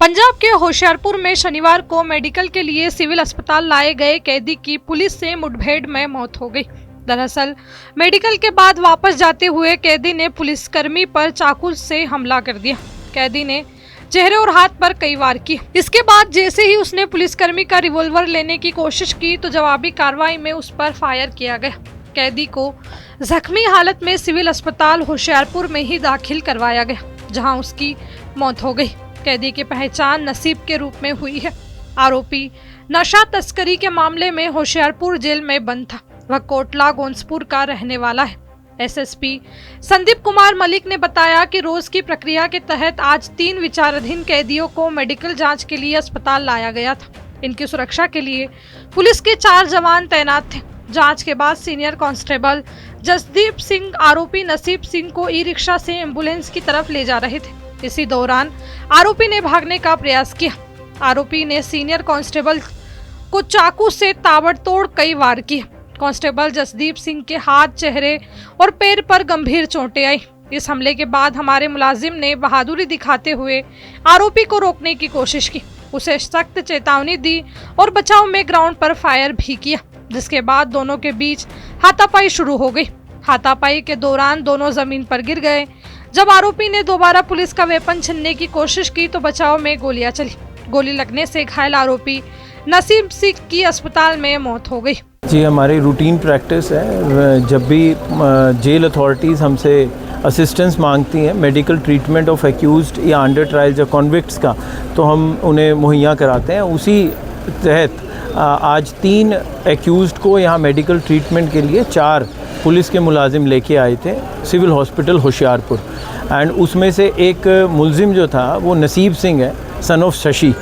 पंजाब के होशियारपुर में शनिवार को मेडिकल के लिए सिविल अस्पताल लाए गए कैदी की पुलिस से मुठभेड़ में मौत हो गई। दरअसल मेडिकल के बाद वापस जाते हुए कैदी ने पुलिसकर्मी पर चाकू से हमला कर दिया। कैदी ने चेहरे और हाथ पर कई वार किए। इसके बाद जैसे ही उसने पुलिसकर्मी का रिवॉल्वर लेने की कोशिश की तो जवाबी कार्रवाई में उस पर फायर किया गया। कैदी को जख्मी हालत में सिविल अस्पताल होशियारपुर में ही दाखिल करवाया गया, जहां उसकी मौत हो गई। कैदी की पहचान नसीब के रूप में हुई है। आरोपी नशा तस्करी के मामले में होशियारपुर जेल में बंद था। वह कोटला गोंसपुर का रहने वाला है। एसएसपी संदीप कुमार मलिक ने बताया कि रोज की प्रक्रिया के तहत आज 3 विचाराधीन कैदियों को मेडिकल जांच के लिए अस्पताल लाया गया था। इनकी सुरक्षा के लिए पुलिस के 4 जवान तैनात थे। जांच के बाद सीनियर कांस्टेबल जसदीप सिंह आरोपी नसीब सिंह को ई रिक्शा से एम्बुलेंस की तरफ ले जा रहे थे। इसी दौरान आरोपी ने भागने का प्रयास किया। आरोपी ने सीनियर कांस्टेबल को चाकू से ताबड़तोड़ कई वार किए। कांस्टेबल जसदीप सिंह के हाथ, चेहरे और पैर पर गंभीर चोटें आई। इस हमले के बाद हमारे मुलाजिम ने बहादुरी दिखाते हुए आरोपी को रोकने की कोशिश की, उसे सख्त चेतावनी दी और बचाव में ग्राउंड पर फायर भी किया, जिसके बाद दोनों के बीच हाथापाई शुरू हो गई। हाथापाई के दौरान दोनों जमीन पर गिर गए। जब आरोपी ने दोबारा पुलिस का वेपन छीनने की कोशिश की तो बचाव में गोलियां चली। गोली लगने से घायल आरोपी नसीब सिंह की अस्पताल में मौत हो गई। जी, हमारी रूटीन प्रैक्टिस है, जब भी जेल अथॉरिटीज़ हमसे असिस्टेंस मांगती हैं मेडिकल ट्रीटमेंट ऑफ एक्यूज्ड या अंडर ट्रायल्स या कॉन्विक्ट्स का, तो हम उन्हें मुहैया कराते हैं। उसी तहत आज 3 एक्यूज्ड को यहाँ मेडिकल ट्रीटमेंट के लिए 4 पुलिस के मुलाजिम लेके आए थे सिविल हॉस्पिटल होशियारपुर। एंड उसमें से एक मुलजिम जो था वो नसीब सिंह है, सन ऑफ शशि,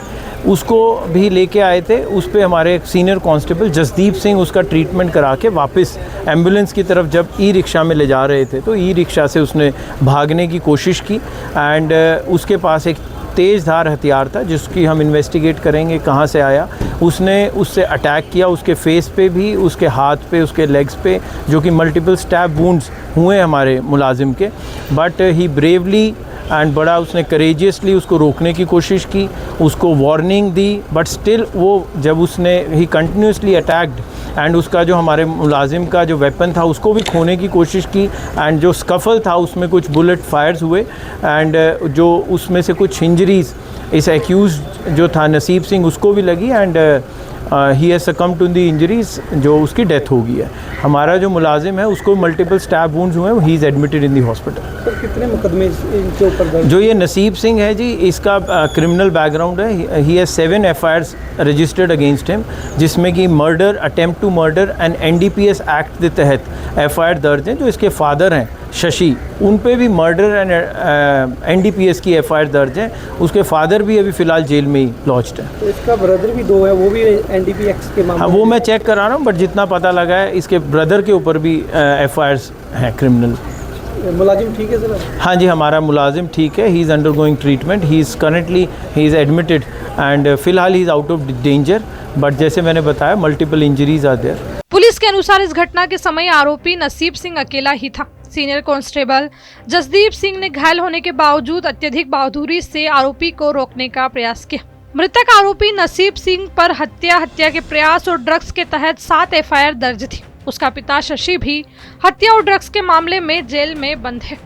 उसको भी लेके आए थे। उस पर हमारे सीनियर कांस्टेबल जसदीप सिंह उसका ट्रीटमेंट करा के वापस एम्बुलेंस की तरफ जब ई रिक्शा में ले जा रहे थे तो ई रिक्शा से उसने भागने की कोशिश की। एंड उसके पास एक तेज़ धार हथियार था जिसकी हम इन्वेस्टिगेट करेंगे कहाँ से आया। उसने उससे अटैक किया, उसके फेस पे भी, उसके हाथ पे, उसके लेग्स पे, जो कि मल्टीपल स्टैब वुंड्स हुए हमारे मुलाजिम के। बट ही ब्रेवली एंड बड़ा उसने करेजियसली उसको रोकने की कोशिश की, उसको वार्निंग दी, बट स्टिल वो जब उसने ही कंटिन्यूसली अटैक्ड एंड उसका जो हमारे मुलाजिम का जो वेपन था उसको भी खोने की कोशिश की। एंड जो स्कफल था उसमें कुछ बुलेट फायर्स हुए एंड जो उसमें से कुछ इंजरीज़ इस एक्यूज जो था नसीब सिंह उसको भी लगी and he has succumbed to the injuries, जो उसकी डेथ हो गई है। हमारा जो मुलाजिम है उसको मल्टीपल स्टैब वुंड्स हुए, ही is admitted in the hospital. Sir, कितने मुकदमे इनके ऊपर दर्ज? जो ये नसीब सिंह है जी, इसका क्रिमिनल बैकग्राउंड है। He has 7 FIRs registered against him, जिसमें कि murder, attempt to murder and NDPS act के तहत FIR दर्ज हैं। जो इसके फादर हैं शशि, उन पे भी मर्डर एंड NDPS की FIR दर्ज है। उसके फादर भी अभी फ़िलहाल जेल में ही लॉज्ड है। तो इसका ब्रदर भी 2 है, वो भी NDPS के मामले? हाँ, वो मैं चेक करा रहा हूँ, बट जितना पता लगा है इसके ब्रदर के ऊपर भी FIRs हैं क्रिमिनल। मुलाजिम ठीक है सर? हाँ जी, हमारा मुलाजिम ठीक है। He is undergoing treatment, he is admitted and फिलहाल he is out of danger, but जैसे मैंने बताया multiple injuries are there. Police के अनुसार इस घटना के समय आरोपी नसीब सिंह अकेला ही था। सीनियर कांस्टेबल जसदीप सिंह ने घायल होने के बावजूद अत्यधिक बहादुरी से आरोपी को रोकने का प्रयास किया। मृतक आरोपी नसीब सिंह पर हत्या के प्रयास और ड्रग्स के तहत 7 FIR दर्ज थी। उसका पिता शशि भी हत्या और ड्रग्स के मामले में जेल में बंद है।